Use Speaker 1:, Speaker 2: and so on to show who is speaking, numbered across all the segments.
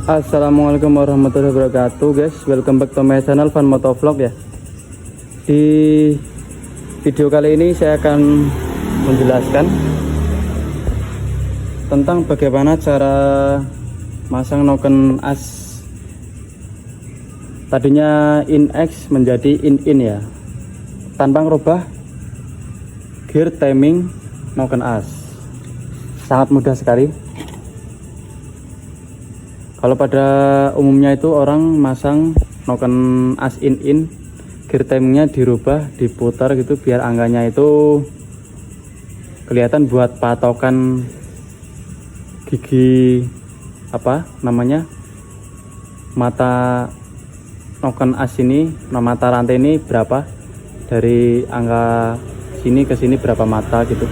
Speaker 1: Assalamualaikum warahmatullahi wabarakatuh guys, welcome back to my channel Fun Moto Vlog ya. Di video kali ini saya akan menjelaskan tentang bagaimana cara masang noken as tadinya in X menjadi in ya, tanpa merubah gear timing noken as. Sangat mudah sekali. Kalau pada umumnya itu orang masang noken as in gear timingnya dirubah, diputar gitu biar angkanya itu kelihatan buat patokan gigi apa namanya mata noken as ini, mata rantai ini berapa, dari angka sini ke sini berapa mata gitu.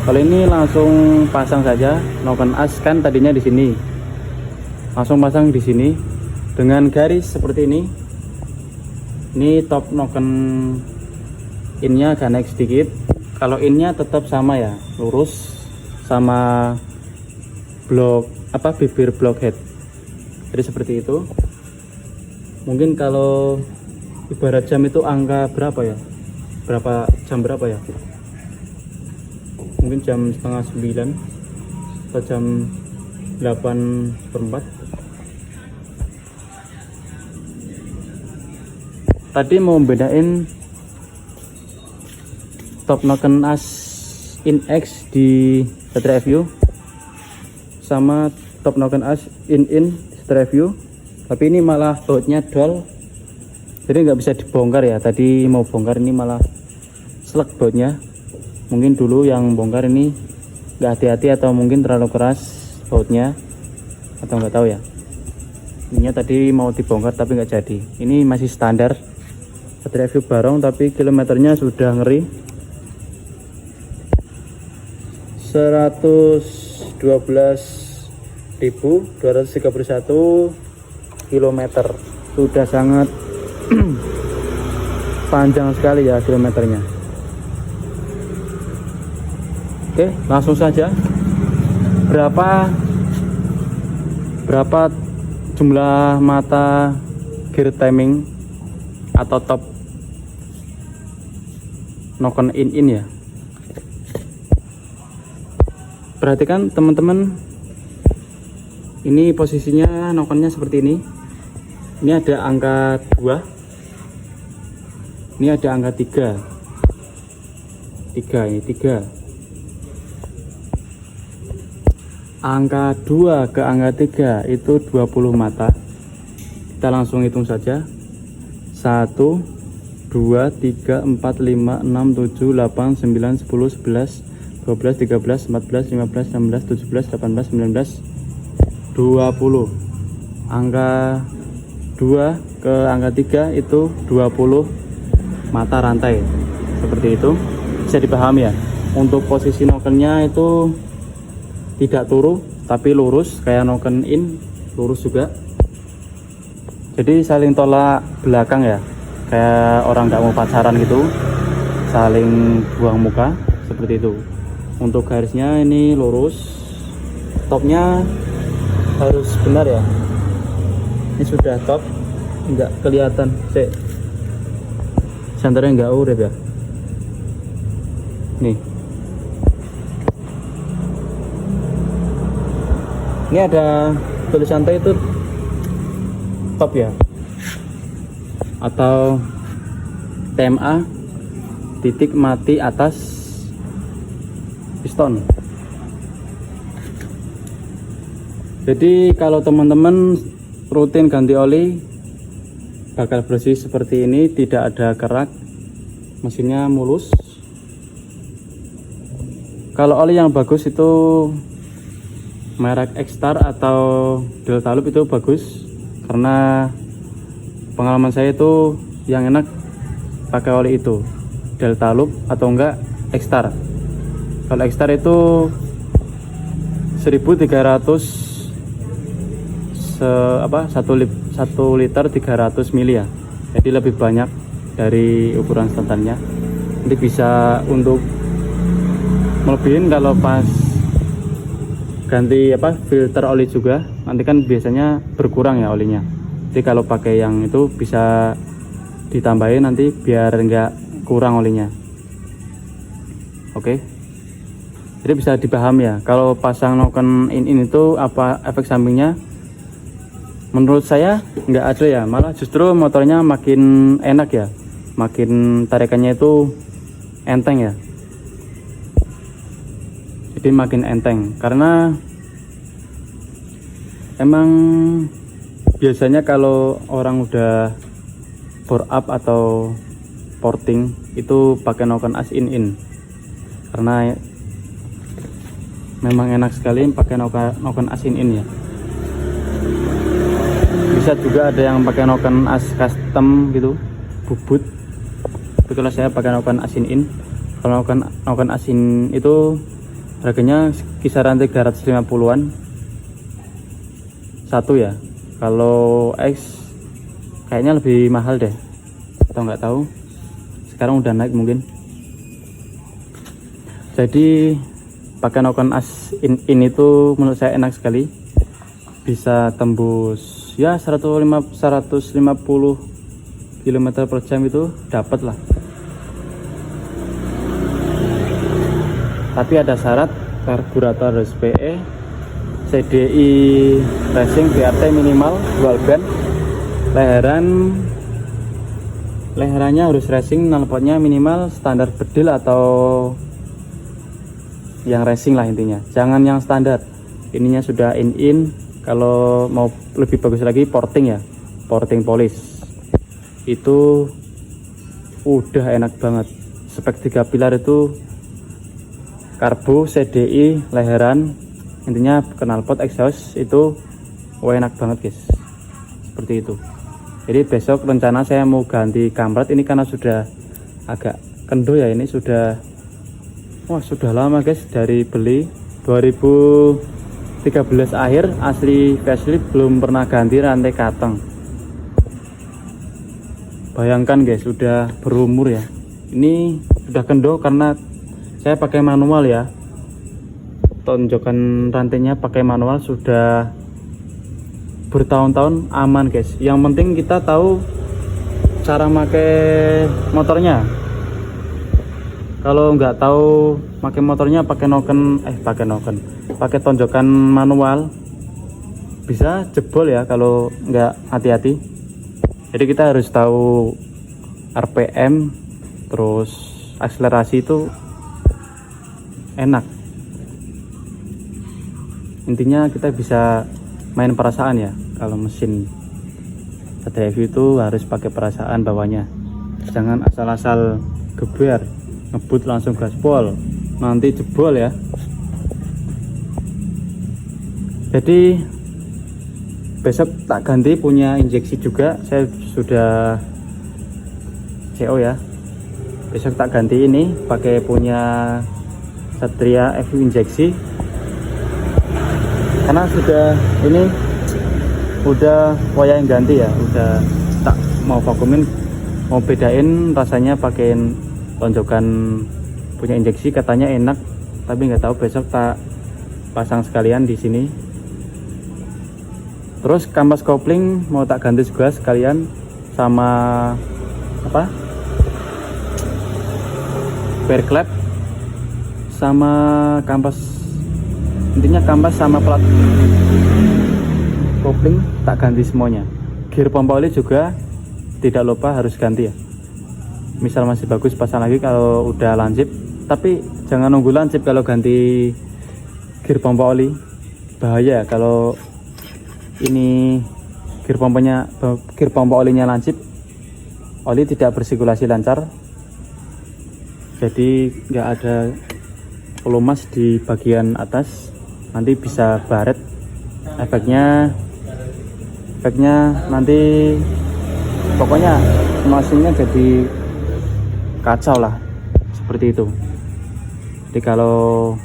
Speaker 1: Kalau ini langsung pasang saja noken as, kan tadinya di sini, langsung pasang di sini dengan garis seperti ini. Ini top noken innya agak naik sedikit. Kalau innya tetap sama ya, lurus sama blok apa bibir blok head. Jadi seperti itu. Mungkin kalau ibarat jam itu angka berapa ya? Jam berapa ya? Mungkin jam setengah 9 atau jam 8:04. Tadi mau bedain top noken as in X di Satria FU sama top noken as in Satria FU, tapi ini malah bautnya dual, jadi nggak bisa dibongkar ya. Tadi mau bongkar, ini malah selek bautnya. Mungkin dulu yang bongkar ini nggak hati-hati atau mungkin terlalu keras bautnya, atau nggak tahu ya. Ininya tadi mau dibongkar tapi nggak jadi. Ini masih standar Satria FU Barong, tapi kilometernya sudah ngeri, 112.231 kilometer. Sudah sangat panjang sekali ya kilometernya. Oke, langsung saja. Berapa jumlah mata gear timing atau top noken in ya. Perhatikan teman-teman, ini posisinya nokennya seperti ini. Ini ada angka 2, ini ada angka 3 ini 3. Angka 2 ke angka 3 itu 20 mata. Kita langsung hitung saja. 1 2 3 4 5 6 7 8 9 10 11 12 13 14 15 16 17 18 19 20. Angka 2 ke angka 3 itu 20 mata rantai. Seperti itu, bisa dipahami ya. Untuk posisi nokennya itu tidak turu tapi lurus, kayak noken in lurus juga. Jadi saling tolak belakang ya, kayak orang nggak mau pacaran gitu, saling buang muka seperti itu. Untuk garisnya ini lurus, topnya harus benar ya. Ini sudah top, nggak kelihatan sih, senternya nggak urip ya. Nih, ini ada tulisan T itu top ya, atau TMA titik mati atas piston. Jadi kalau teman-teman rutin ganti oli, bakal bersih seperti ini, tidak ada kerak, mesinnya mulus. Kalau oli yang bagus itu merek X-Star atau Delta Loop itu bagus, karena pengalaman saya itu yang enak pakai oli itu Delta Loop atau enggak X-Star. Kalau X-Star itu 1300 1 liter 300 mili ya, jadi lebih banyak dari ukuran standarnya. Nanti bisa untuk melebihin kalau pas ganti filter oli juga. Nanti kan biasanya berkurang ya olinya, jadi kalau pakai yang itu bisa ditambahin nanti biar enggak kurang olinya. Oke, jadi bisa dipaham ya kalau pasang noken in itu apa efek sampingnya. Menurut saya nggak ada ya, malah justru motornya makin enak ya, makin tarikannya itu enteng ya, jadi makin enteng. Karena emang biasanya kalau orang udah bore up atau porting itu pakai noken as in, karena memang enak sekali pakai noken as in ya. Bisa juga ada yang pakai noken as custom gitu, bubut. Tapi kalau saya pakai noken as in. Kalau noken as in itu harganya kisaran 350-an satu ya. Kalau X kayaknya lebih mahal deh, atau nggak tahu, sekarang udah naik mungkin. Jadi pakai noken as in itu menurut saya enak sekali, bisa tembus ya 150 km per jam itu dapat lah. Tapi ada syarat, karburator harus PE, CDI racing BRT minimal dual band, leherannya harus racing, knalpotnya minimal standar bedil atau yang racing lah intinya, jangan yang standar. Ininya sudah in. Kalau mau lebih bagus lagi porting ya, porting polish itu udah enak banget. Spek 3 pilar itu karbo, CDI, leheran, intinya knalpot, exhaust itu enak banget guys, seperti itu. Jadi besok rencana saya mau ganti kampret ini karena sudah agak kendor ya. Ini sudah lama guys, dari beli 2013 akhir, asli facelift, belum pernah ganti rantai kateng. Bayangkan guys, sudah berumur ya. Ini sudah kendor karena saya pakai manual ya, tonjokan rantainya pakai manual, sudah bertahun-tahun aman guys. Yang penting kita tahu cara pakai motornya. Kalau nggak tahu pakai motornya, pakai tonjokan manual, bisa jebol ya kalau nggak hati-hati. Jadi kita harus tahu RPM, terus akselerasi itu enak. Intinya kita bisa main perasaan ya. Kalau mesin drive itu harus pakai perasaan bawahnya, jangan asal-asal geber ngebut langsung gaspol, nanti jebol ya. Jadi besok tak ganti punya injeksi juga, saya sudah CO ya. Besok tak ganti ini pakai punya Satria FU injeksi, karena sudah ini udah wayang ganti ya, udah tak mau vakuumin, mau bedain rasanya pakein tonjokan punya injeksi, katanya enak, tapi nggak tahu, besok tak pasang sekalian di sini. Terus kampas kopling mau tak ganti juga sekalian, sama bear clap, sama kampas, intinya kampas sama plat kopling tak ganti semuanya. Gear pompa oli juga tidak lupa harus ganti ya, misal masih bagus pasang lagi kalau udah lancip. Tapi jangan nunggu lancip kalau ganti gear pompa oli, bahaya kalau ini gear pompa olinya lancip, oli tidak bersirkulasi lancar, jadi nggak ada pelumas di bagian atas, nanti bisa baret. Efeknya nanti pokoknya mesinnya jadi kacau lah, seperti itu. Jadi kalau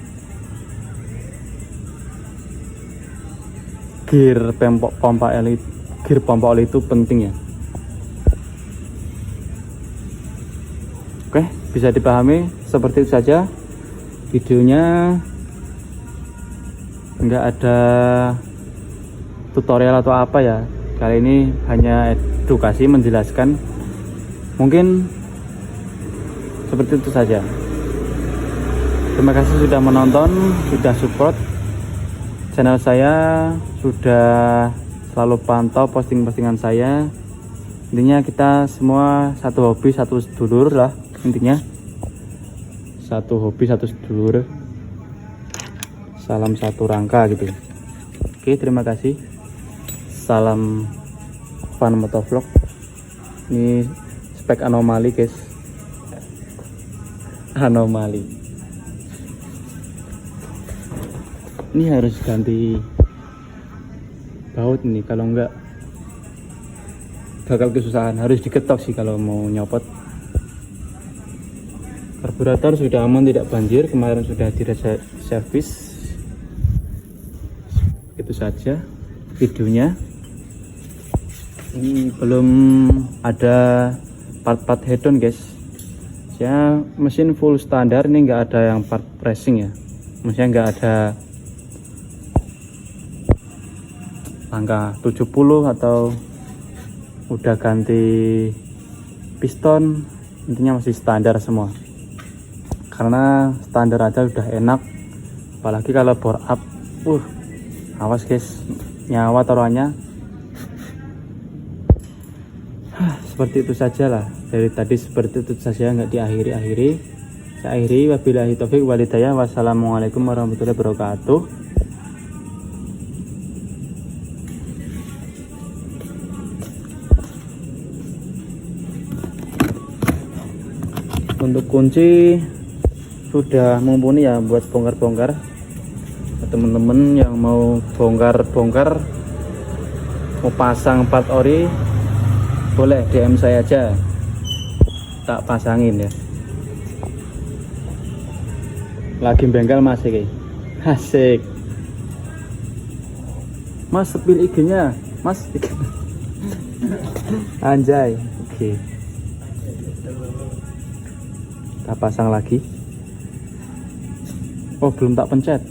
Speaker 1: gear pompa oli itu penting ya. Oke, bisa dipahami seperti itu saja videonya. nggak ada tutorial atau apa ya. Kali ini hanya edukasi, menjelaskan. Mungkin seperti itu saja. Terima kasih sudah menonton, sudah support channel saya, sudah selalu pantau posting-postingan saya. Intinya kita semua satu hobi satu sedulur lah, intinya satu hobi satu sedulur, salam satu rangka gitu. Oke, terima kasih. Salam Fun Motovlog. Ini spek anomali guys, anomali. Ini harus ganti baut ini, kalau enggak bakal kesusahan. Harus diketok sih kalau mau nyopot. Karburator sudah aman, tidak banjir. Kemarin sudah di servis. Itu saja videonya. Ini belum ada part-part head-on guys. Ya, mesin full standar, ini enggak ada yang part pressing ya. Maksudnya enggak ada angka 70 atau udah ganti piston. Intinya masih standar semua, karena standar aja udah enak, apalagi kalau bore up. Awas guys, nyawa taruhannya. Seperti itu saja lah dari tadi, seperti itu saja, nggak diakhiri-akhiri. Saya akhiri, wabillahi taufik walhidayah. Wassalamualaikum warahmatullahi wabarakatuh. Untuk kunci sudah mumpuni ya buat bongkar-bongkar. Teman-teman yang mau bongkar-bongkar, mau pasang part ori, boleh DM saya aja, tak pasangin ya. Lagi bengkel masih asik. Mas, sepil IG-nya Mas. Anjay. Oke. Kita pasang lagi. Oh, belum tak pencet.